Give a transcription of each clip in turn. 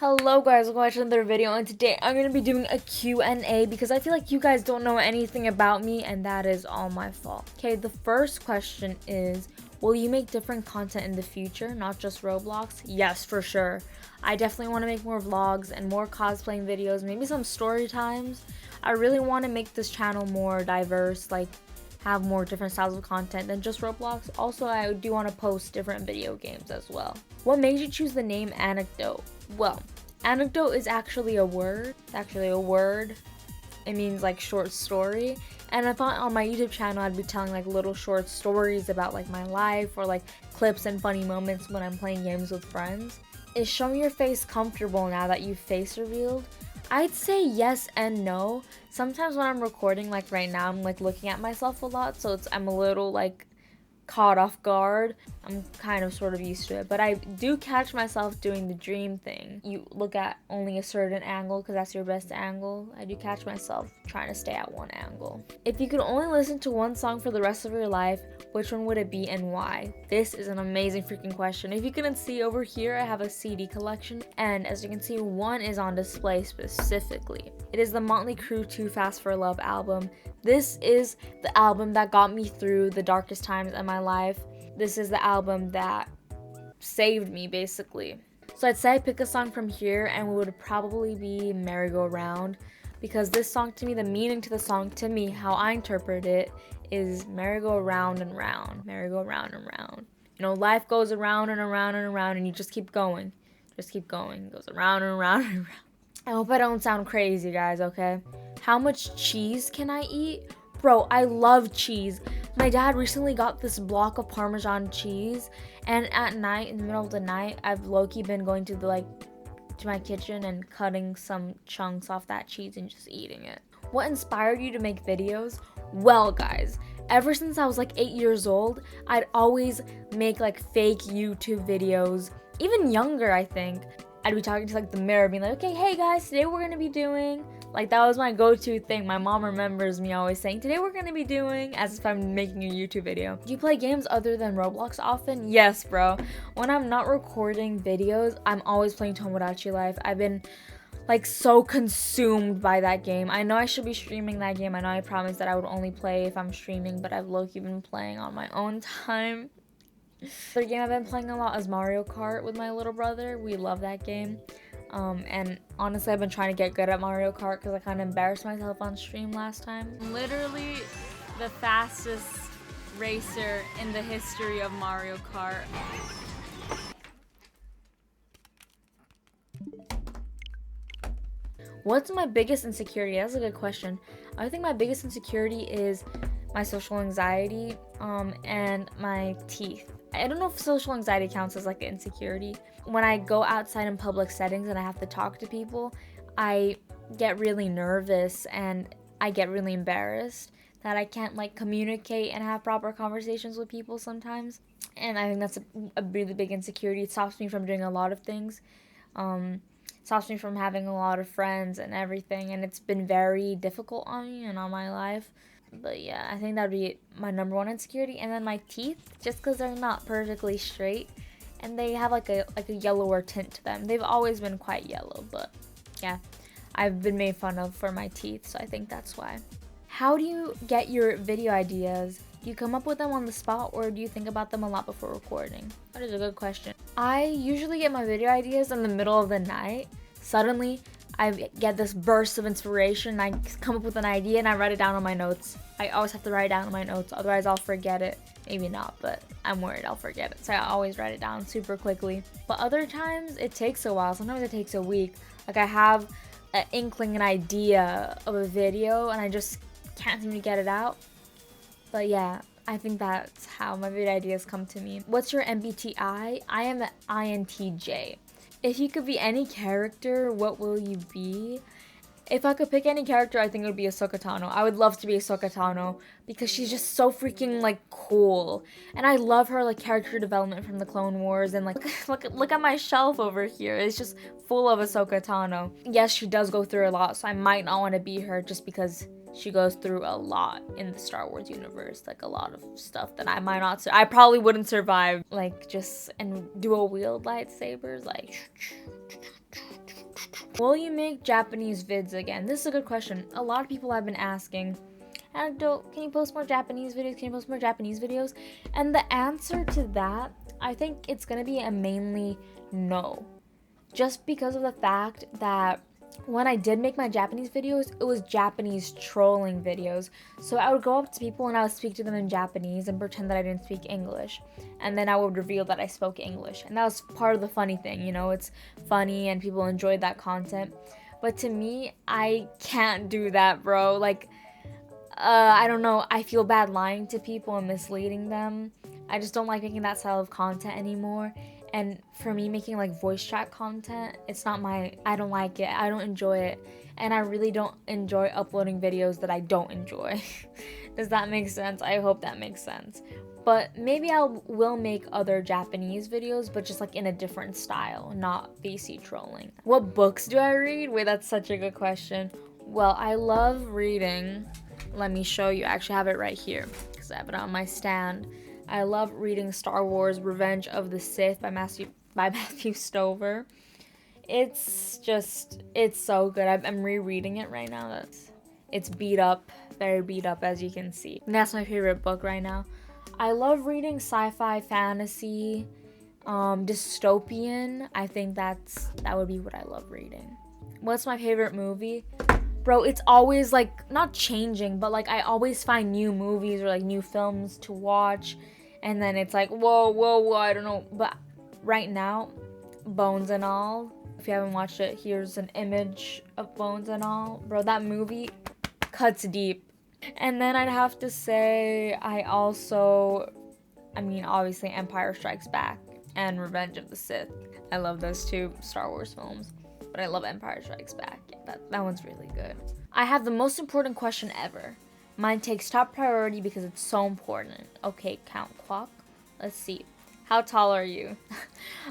Hello guys, welcome back to another video, and today I'm going to be doing a Q&A because I feel like you guys don't know anything about me and that is all my fault. Okay, the first question is, will you make different content in the future, not just Roblox? Yes, for sure. I definitely want to make more vlogs and more cosplaying videos, maybe some story times. I really want to make this channel more diverse, like have more different styles of content than just Roblox. Also, I do want to post different video games as well. What made you choose the name Anecdote? Well, anecdote is actually a word. It's actually a word. It means like short story. And I thought on my YouTube channel I'd be telling like little short stories about like my life or like clips and funny moments when I'm playing games with friends. Is showing your face comfortable now that you've face revealed? I'd say yes and no. Sometimes when I'm recording, like right now, I'm like looking at myself a lot, so I'm a little like caught off guard. I'm kind of sort of used to it, but I do catch myself doing the dream thing. You look at only a certain angle because that's your best angle. I do catch myself trying to stay at one angle. If you could only listen to one song for the rest of your life, which one would it be and why? This is an amazing freaking question. If you couldn't see over here, I have a CD collection, and as you can see, one is on display specifically. It is the Motley Crue Too Fast for Love album. This is the album that got me through the darkest times in my life. This is the album that saved me, basically. So I'd say I pick a song from here, and it would probably be Merry-Go-Round, because this song to me, the meaning to the song to me, how I interpret it, is merry-go-round and round, merry-go-round and round. You know, life goes around and around and around, and you just keep going. Just keep going. It goes around and around and around. I hope I don't sound crazy, guys, okay? How much cheese can I eat? Bro, I love cheese. My dad recently got this block of Parmesan cheese, and at night, in the middle of the night, I've low-key been going to my kitchen and cutting some chunks off that cheese and just eating it. What inspired you to make videos? Well, guys, ever since I was like 8 years old, I'd always make like fake YouTube videos. Even younger, I think. I'd be talking to like the mirror, being like, okay, hey guys, today we're gonna be doing, like that was my go-to thing. My mom remembers me always saying, today we're gonna be doing, as if I'm making a YouTube video. Do you play games other than Roblox often? Yes, bro. When I'm not recording videos, I'm always playing Tomodachi Life. I've been like so consumed by that game. I know I should be streaming that game. I know I promised that I would only play if I'm streaming, but I've low-key been playing on my own time. The game I've been playing a lot is Mario Kart with my little brother. We love that game. And honestly, I've been trying to get good at Mario Kart because I kind of embarrassed myself on stream last time. Literally the fastest racer in the history of Mario Kart. What's my biggest insecurity? That's a good question. I think my biggest insecurity is my social anxiety and my teeth. I don't know if social anxiety counts as like an insecurity. When I go outside in public settings and I have to talk to people, I get really nervous and I get really embarrassed that I can't like communicate and have proper conversations with people sometimes. And I think that's a really big insecurity. It stops me from doing a lot of things. Stops me from having a lot of friends and everything, and it's been very difficult on me and on my life. But yeah, I think that'd be my number one insecurity. And then my teeth, just because they're not perfectly straight and they have like a yellower tint to them. They've always been quite yellow, but yeah, I've been made fun of for my teeth, so I think that's why. How do you get your video ideas? Do you come up with them on the spot, or do you think about them a lot before recording? That is a good question. I usually get my video ideas in the middle of the night. Suddenly, I get this burst of inspiration, and I come up with an idea and I write it down on my notes. I always have to write it down on my notes, otherwise I'll forget it. Maybe not, but I'm worried I'll forget it. So I always write it down super quickly. But other times, it takes a while. Sometimes it takes a week. Like I have an inkling, an idea of a video, and I just can't seem to get it out. But yeah, I think that's how my video ideas come to me. What's your MBTI? I am an INTJ. If you could be any character, what will you be? If I could pick any character, I think it would be Ahsoka Tano. I would love to be Ahsoka Tano because she's just so freaking like cool. And I love her like character development from the Clone Wars, and like look at my shelf over here. It's just full of Ahsoka Tano. Yes, she does go through a lot, so I might not want to be her just because she goes through a lot in the Star Wars universe, like a lot of stuff that I might not I probably wouldn't survive, like just and dual wield lightsabers, like Will you make Japanese vids again? This is a good question. A lot of people have been asking, Anecdote, can you post more Japanese videos? Can you post more Japanese videos? And the answer to that, I think it's gonna be a mainly no. Just because of the fact that when I did make my Japanese videos, it was Japanese trolling videos. So I would go up to people and I would speak to them in Japanese and pretend that I didn't speak English. And then I would reveal that I spoke English. And that was part of the funny thing, you know, it's funny and people enjoyed that content. But to me, I can't do that, bro. Like, I don't know, I feel bad lying to people and misleading them. I just don't like making that style of content anymore. And for me, making like voice chat content, it's not I don't like it, I don't enjoy it. And I really don't enjoy uploading videos that I don't enjoy. Does that make sense? I hope that makes sense. But maybe I will make other Japanese videos, but just like in a different style, not BC trolling. What books do I read? Wait, that's such a good question. Well, I love reading. Let me show you. I actually have it right here because I have it on my stand. I love reading Star Wars Revenge of the Sith by Matthew Stover. It's so good. I'm rereading it right now. It's beat up, very beat up as you can see. And that's my favorite book right now. I love reading sci-fi, fantasy, dystopian. I think that would be what I love reading. What's my favorite movie? Bro, it's always like not changing, but like I always find new movies or like new films to watch. And then it's like, whoa, I don't know. But right now, Bones and All. If you haven't watched it, here's an image of Bones and All. Bro, that movie cuts deep. And then I'd have to say obviously Empire Strikes Back and Revenge of the Sith. I love those two Star Wars films. But I love Empire Strikes Back. Yeah, that one's really good. I have the most important question ever. Mine takes top priority because it's so important. Okay, Count Quack. Let's see. How tall are you?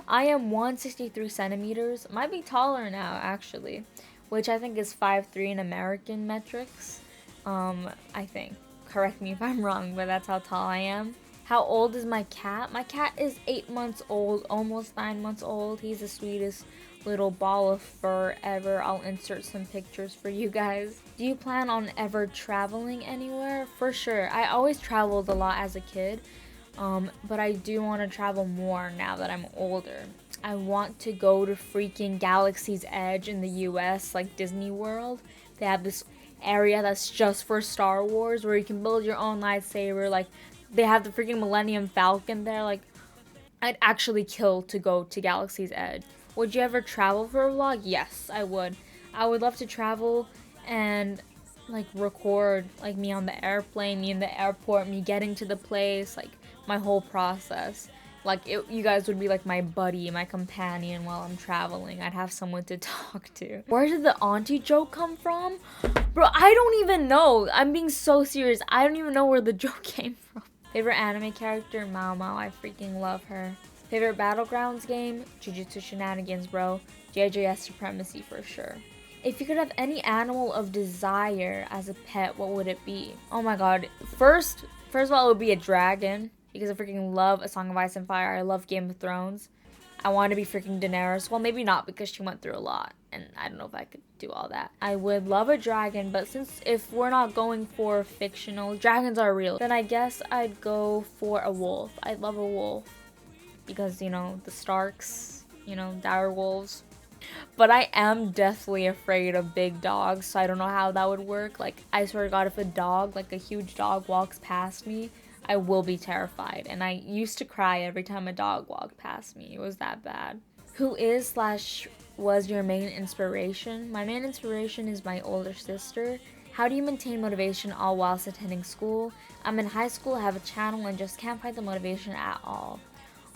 I am 163 centimeters. Might be taller now, actually. Which I think is 5'3" in American metrics. I think. Correct me if I'm wrong, but that's how tall I am. How old is my cat? My cat is 8 months old, almost 9 months old. He's the sweetest little ball of fur ever. I'll insert some pictures for you guys. Do you plan on ever traveling anywhere? For sure. I always traveled a lot as a kid, but I do want to travel more now that I'm older. I want to go to freaking Galaxy's Edge in the US, like Disney World. They have this area that's just for Star Wars where you can build your own lightsaber. Like, they have the freaking Millennium Falcon there. Like, I'd actually kill to go to Galaxy's Edge. Would you ever travel for a vlog? Yes, I would. I would love to travel and like record like me on the airplane, me in the airport, me getting to the place, like my whole process. Like you guys would be like my buddy, my companion while I'm traveling. I'd have someone to talk to. Where did the auntie joke come from? Bro, I don't even know. I'm being so serious. I don't even know where the joke came from. Favorite anime character? Mao Mao. I freaking love her. Favorite Battlegrounds game? Jujutsu Shenanigans, bro. JJS Supremacy for sure. If you could have any animal of desire as a pet, what would it be? Oh my god. First of all, it would be a dragon. Because I freaking love A Song of Ice and Fire. I love Game of Thrones. I want to be freaking Daenerys. Well, maybe not because she went through a lot. And I don't know if I could do all that. I would love a dragon, but if we're not going for fictional, dragons are real, then I guess I'd go for a wolf. I'd love a wolf. Because, you know, the Starks, you know, dire wolves. But I am deathly afraid of big dogs, so I don't know how that would work. Like, I swear to God, if a dog, like a huge dog walks past me, I will be terrified. And I used to cry every time a dog walked past me. It was that bad. Who was your main inspiration? My main inspiration is my older sister. How do you maintain motivation all whilst attending school? I'm in high school, I have a channel, and just can't find the motivation at all.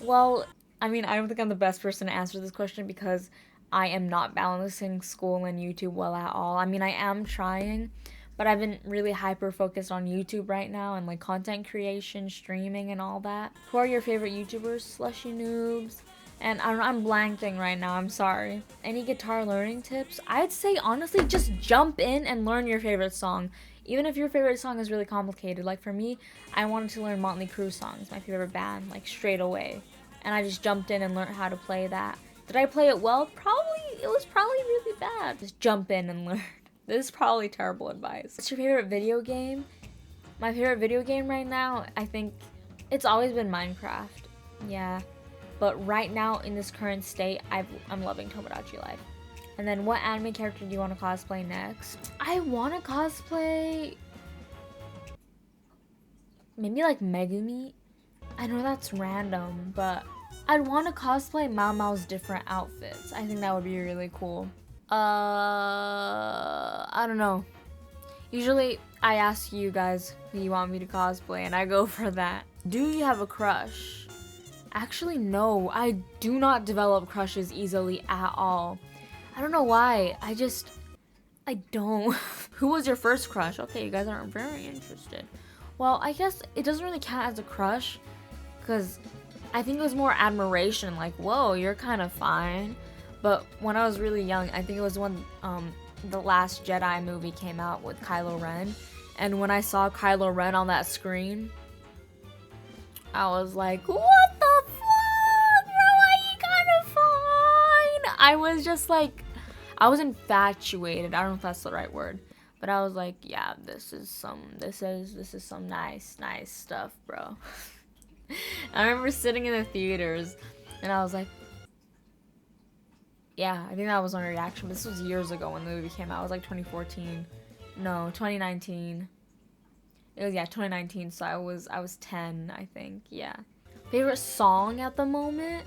Well, I mean, I don't think I'm the best person to answer this question because I am not balancing school and YouTube well at all. I mean, I am trying, but I've been really hyper-focused on YouTube right now and, like, content creation, streaming, and all that. Who are your favorite YouTubers? Slushy Noobs. And I don't know, I'm blanking right now, I'm sorry. Any guitar learning tips? I'd say, honestly, just jump in and learn your favorite song. Even if your favorite song is really complicated. Like, for me, I wanted to learn Motley Crue songs, my favorite band, like, straight away. And I just jumped in and learned how to play that. Did I play it well? Probably it was probably really bad. Just jump in and learn. This is probably terrible advice. What's your favorite video game? My favorite video game right now, I think it's always been Minecraft. Yeah. But right now, in this current state, I'm loving Tomodachi Life. And then what anime character do you want to cosplay next? I want to cosplay maybe like Megumi. I know that's random, but I'd want to cosplay Mao Mao's different outfits. I think that would be really cool. I don't know. Usually I ask you guys who you want me to cosplay and I go for that. Do you have a crush? Actually, no. I do not develop crushes easily at all. I don't know why. I don't. Who was your first crush? Okay, you guys aren't very interested. Well, I guess it doesn't really count as a crush because I think it was more admiration. Like, whoa, you're kind of fine. But when I was really young, I think it was when the Last Jedi movie came out with Kylo Ren. And when I saw Kylo Ren on that screen, I was like, what the fuck, bro? He kind of fine. I was just like, I was infatuated. I don't know if that's the right word. But I was like, yeah, this is some nice stuff, bro. I remember sitting in the theaters and I was like, yeah, I think that was my reaction. But this was years ago when the movie came out. It was like 2014. No, 2019. It was 2019. So I was 10, I think. Yeah. Favorite song at the moment?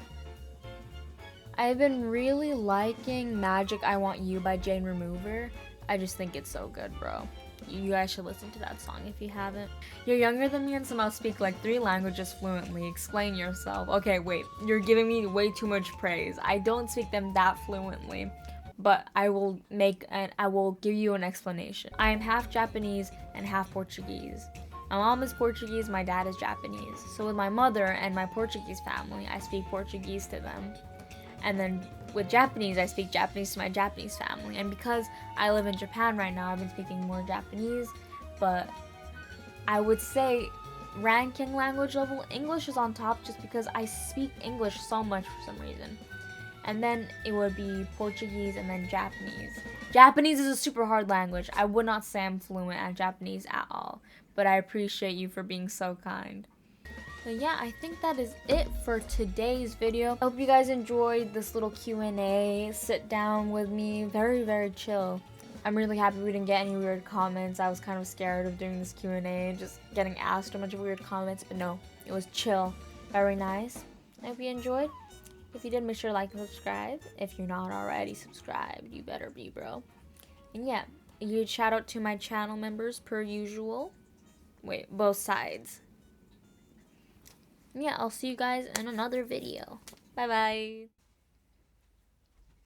I've been really liking Magic I Want You by Jane Remover. I just think it's so good, bro. You guys should listen to that song if you haven't. You're younger than me and somehow speak like 3 languages fluently. Explain yourself. Okay, wait. You're giving me way too much praise. I don't speak them that fluently, but I will give you an explanation. I am half Japanese and half Portuguese. My mom is Portuguese, my dad is Japanese. So with my mother and my Portuguese family, I speak Portuguese to them. And then with Japanese, I speak Japanese to my Japanese family. And because I live in Japan right now, I've been speaking more Japanese. But I would say ranking language level, English is on top just because I speak English so much for some reason. And then it would be Portuguese and then Japanese. Japanese is a super hard language. I would not say I'm fluent at Japanese at all. But I appreciate you for being so kind. But yeah, I think that is it for today's video. I hope you guys enjoyed this little Q&A. Sit down with me. Very, very chill. I'm really happy we didn't get any weird comments. I was kind of scared of doing this Q&A and just getting asked a bunch of weird comments. But no, it was chill. Very nice. I hope you enjoyed. If you did, make sure to like and subscribe. If you're not already subscribed, you better be, bro. And yeah, a huge shout out to my channel members per usual. Wait, both sides. Yeah, I'll see you guys in another video. Bye bye.